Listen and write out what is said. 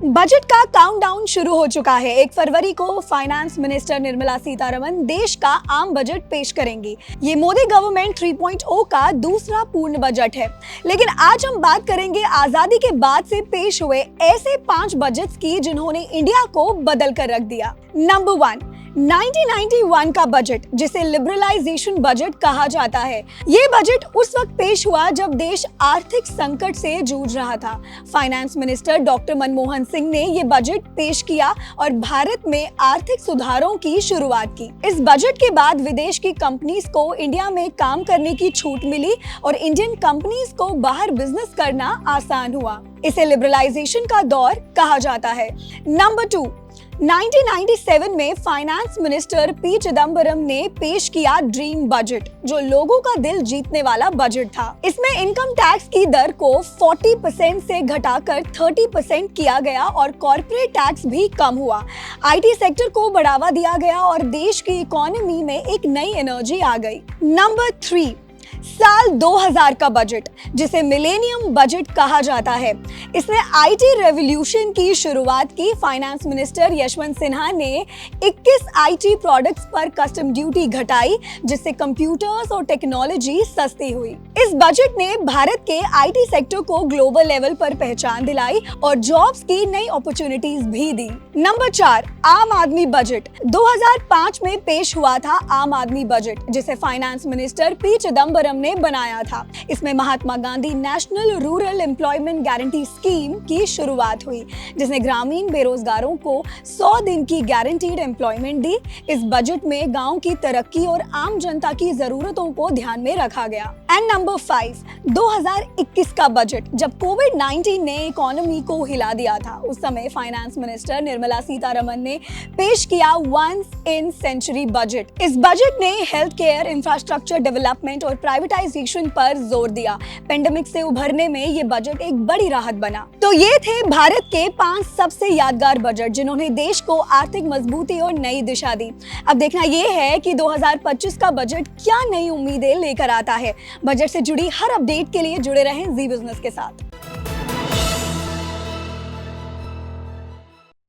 Budget का countdown शुरू हो चुका है। 1 फरवरी को फाइनेंस मिनिस्टर निर्मला सीतारमण देश का आम बजट पेश करेंगी। ये मोदी गवर्नमेंट 3.0 का दूसरा पूर्ण बजट है। लेकिन आज हम बात करेंगे आजादी के बाद से पेश हुए ऐसे 5 बजट्स की जिन्होंने इंडिया को बदल कर रख दिया। नंबर 1, 1991 का बजट, जिसे लिबरलाइजेशन बजट कहा जाता है। ये बजट उस वक्त पेश हुआ जब देश आर्थिक संकट से जूझ रहा था। Finance minister doctor Manmohan Singh ने ये बजट पेश किया और भारत में आर्थिक सुधारों की शुरुआत की। इस बजट के बाद विदेश की कंपनीज को इंडिया में काम करने की छूट मिली और इंडियन कंपनीज को बाहर बिजनेस करना आसान हुआ। इसे लिबरलाइजेशन का दौर कहा जाता है। नंबर 2, 1997 में फाइनेंस मिनिस्टर पी चिदम्बरम ने पेश किया ड्रीम बजट, जो लोगों का दिल जीतने वाला बजट था। इसमें इनकम टैक्स की दर को 40% से घटाकर 30% किया गया और कॉर्पोरेट टैक्स भी कम हुआ। आईटी सेक्टर को बढ़ावा दिया गया और देश की इकोनॉमी में एक नई एनर्जी आ गई। नंबर 3, साल 2000 का बजट, जिसे मिलेनियम बजट कहा जाता है। इसने आईटी रेवोल्यूशन की शुरुआत की। फाइनेंस मिनिस्टर यशवंत सिन्हा ने 21 आईटी प्रोडक्ट्स पर कस्टम ड्यूटी घटाई, जिससे कंप्यूटर्स और टेक्नोलॉजी सस्ती हुई। इस बजट ने भारत के आईटी सेक्टर को ग्लोबल लेवल पर पहचान दिलाई और जॉब्स की नई अपॉर्चुनिटीज भी दी। नंबर 4, आम आदमी बजट। 2005 में पेश हुआ था आम आदमी बजट, जिसे फाइनेंस मिनिस्टर पी चिदम्बरम ने बनाया था। इसमें Mahatma Gandhi national rural employment guarantee scheme की शुरुआत हुई, जिसने ग्रामीण बेरोजगारों को 100 दिन की गारंटीड एम्प्लॉयमेंट दी। इस बजट में गांव की तरक्की और आम जनता की जरूरतों को ध्यान में रखा गया। एंड नंबर 5, 2021 का बजट, जब कोविड-19 ने इकोनॉमी को हिला दिया था। उस समय फाइनेंस मिनिस्टर निर्मला सीतारमण ने पेश किया वंस इन सेंचुरी बजट। इस बजट ने हेल्थ केयर, इंफ्रास्ट्रक्चर डेवलपमेंट और प्राइवेटाइजेशन पर जोर दिया। पेंडेमिक से उभरने में ये बजट एक बड़ी राहत बना। तो ये थे भारत के 5 सबसे यादगार बजट, जिन्होंने देश को आर्थिक मजबूती और नई दिशा दी। अब देखना ये है कि 2025 का बजट क्या नई उम्मीदें लेकर आता है। बजट से जुड़ी हर अपडेट के लिए जुड़े रहें जी बिजनेस के साथ।